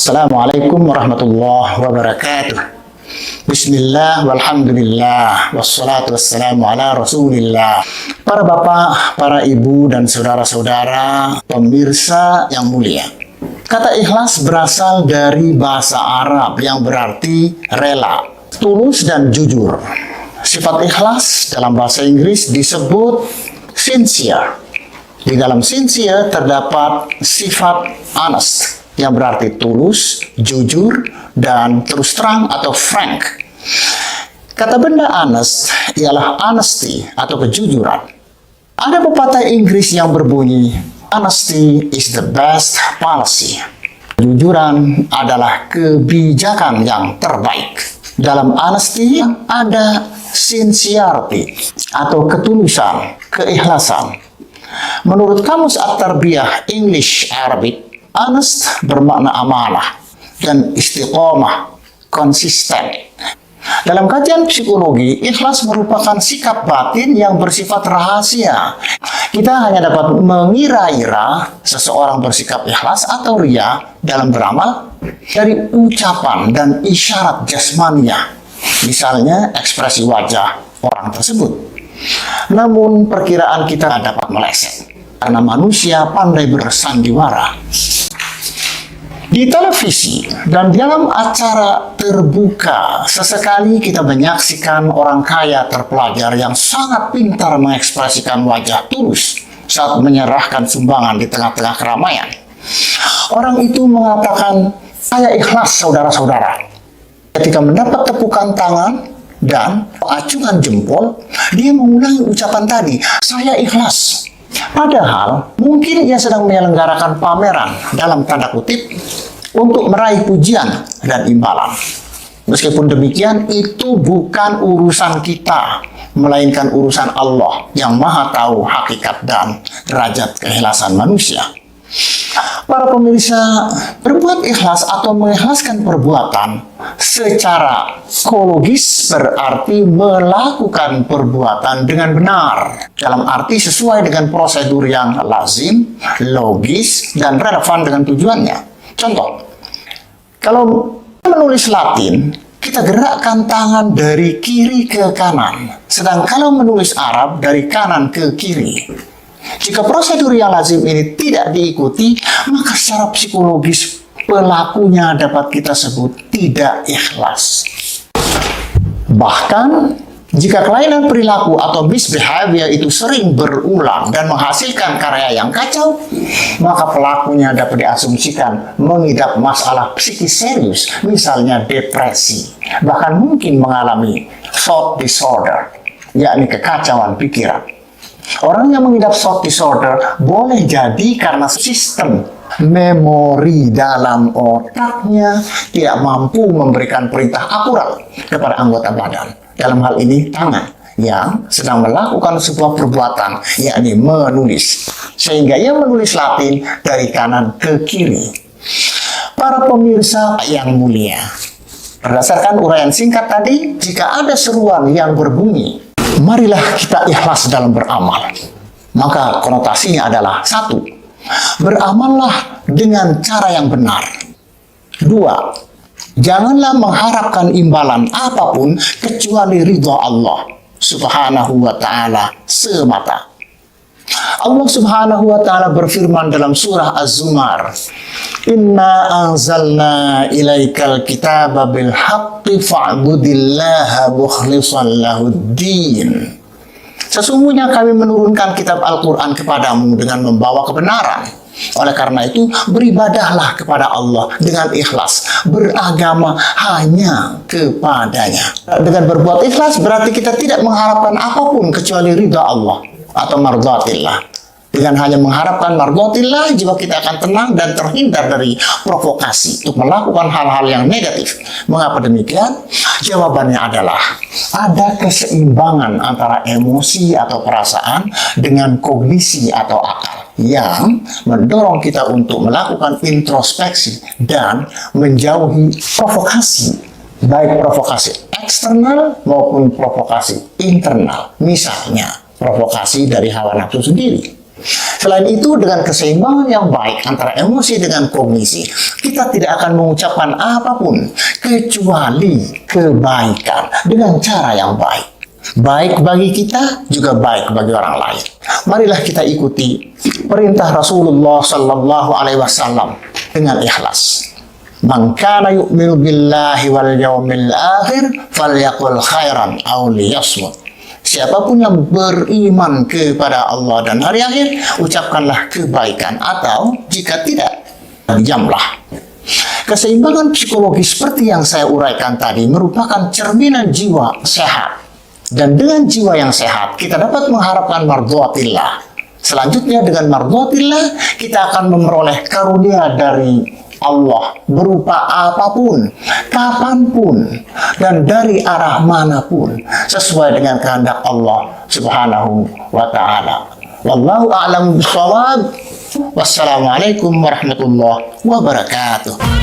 Assalamualaikum warahmatullahi wabarakatuh. Bismillah, walhamdulillah, wassalatu wassalamu ala rasulillah. Para bapak, para ibu, dan saudara-saudara, pemirsa yang mulia. Kata ikhlas berasal dari bahasa Arab yang berarti rela, tulus, dan jujur. Sifat ikhlas dalam bahasa Inggris disebut sincere. Di dalam sincere terdapat sifat honest, yang berarti tulus, jujur, dan terus terang atau frank. Kata benda honest ialah honesty atau kejujuran. Ada pepatah Inggris yang berbunyi, honesty is the best policy. Kejujuran adalah kebijakan yang terbaik. Dalam honesty ada sincerity atau ketulusan, keikhlasan. Menurut Kamus At-Tarbiyah English Arabic, honest bermakna amanah dan istiqomah, konsisten. Dalam kajian psikologi, ikhlas merupakan sikap batin yang bersifat rahasia. Kita hanya dapat mengira-ira seseorang bersikap ikhlas atau ria dalam beramal dari ucapan dan isyarat jasmaninya, misalnya ekspresi wajah orang tersebut. Namun perkiraan kita dapat meleset, karena manusia pandai bersandiwara. Di televisi dan dalam acara terbuka, sesekali kita menyaksikan orang kaya terpelajar yang sangat pintar mengekspresikan wajah tulus saat menyerahkan sumbangan di tengah-tengah keramaian. Orang itu mengatakan, "Saya ikhlas, saudara-saudara." Ketika mendapat tepukan tangan dan acungan jempol, dia mengulangi ucapan tadi, "Saya ikhlas." Padahal mungkin ia sedang menyelenggarakan pameran dalam tanda kutip untuk meraih pujian dan imbalan. Meskipun demikian, itu bukan urusan kita, melainkan urusan Allah yang Maha Tahu hakikat dan derajat keikhlasan manusia. Para pemirsa, berbuat ikhlas atau mengikhlaskan perbuatan secara psikologis berarti melakukan perbuatan dengan benar, dalam arti sesuai dengan prosedur yang lazim, logis, dan relevan dengan tujuannya. Contoh, kalau menulis Latin, kita gerakkan tangan dari kiri ke kanan, sedang kalau menulis Arab dari kanan ke kiri. Jika prosedur yang lazim ini tidak diikuti, maka secara psikologis pelakunya dapat kita sebut tidak ikhlas. Bahkan, jika kelainan perilaku atau misbehavior itu sering berulang dan menghasilkan karya yang kacau, maka pelakunya dapat diasumsikan mengidap masalah psikis serius, misalnya depresi, bahkan mungkin mengalami thought disorder, yakni kekacauan pikiran. Orang yang mengidap thought disorder boleh jadi karena sistem memori dalam otaknya tidak mampu memberikan perintah akurat kepada anggota badan. Dalam hal ini tangan yang sedang melakukan sebuah perbuatan, yakni menulis. Sehingga ia menulis Latin dari kanan ke kiri. Para pemirsa yang mulia, berdasarkan uraian singkat tadi, jika ada seruan yang berbunyi, "Marilah kita ikhlas dalam beramal," maka konotasinya adalah 1. Beramallah dengan cara yang benar. 2. Janganlah mengharapkan imbalan apapun kecuali ridha Allah Subhanahu wa ta'ala semata. Allah Subhanahu wa ta'ala berfirman dalam surah Az-Zumar, "Inna anzalna ilaikal kitaba bil haqqi fa'budillaha mukhlishan lahuddin." Sesungguhnya kami menurunkan kitab Al-Quran kepadamu dengan membawa kebenaran. Oleh karena itu, beribadahlah kepada Allah dengan ikhlas, beragama hanya kepadanya. Dengan berbuat ikhlas berarti kita tidak mengharapkan apapun kecuali ridha Allah atau mardhatillah. Dengan hanya mengharapkan mardhatillah, jiwa kita akan tenang dan terhindar dari provokasi untuk melakukan hal-hal yang negatif. Mengapa demikian? Jawabannya adalah ada keseimbangan antara emosi atau perasaan dengan kognisi atau akal yang mendorong kita untuk melakukan introspeksi dan menjauhi provokasi, baik provokasi eksternal maupun provokasi internal. Misalnya, provokasi dari hawa nafsu sendiri. Selain itu, dengan keseimbangan yang baik antara emosi dengan kognisi, kita tidak akan mengucapkan apapun kecuali kebaikan dengan cara yang baik. Baik bagi kita, juga baik bagi orang lain. Marilah kita ikuti perintah Rasulullah Sallallahu Alaihi Wasallam dengan ikhlas. Man kana yu'minu billahi wal yawmil akhir falyaqul khairan aw liyasmut. Siapapun yang beriman kepada Allah dan hari akhir, ucapkanlah kebaikan, atau jika tidak, diamlah. Keseimbangan psikologis seperti yang saya uraikan tadi merupakan cerminan jiwa sehat. Dan dengan jiwa yang sehat, kita dapat mengharapkan mardhatillah. Selanjutnya, dengan mardhatillah, kita akan memperoleh karunia dari Allah berupa apapun, kapanpun, dan dari arah manapun, sesuai dengan kehendak Allah Subhanahu wa Ta'ala. Wallahu a'lam bishawab. Wassalamualaikum warahmatullahi wabarakatuh.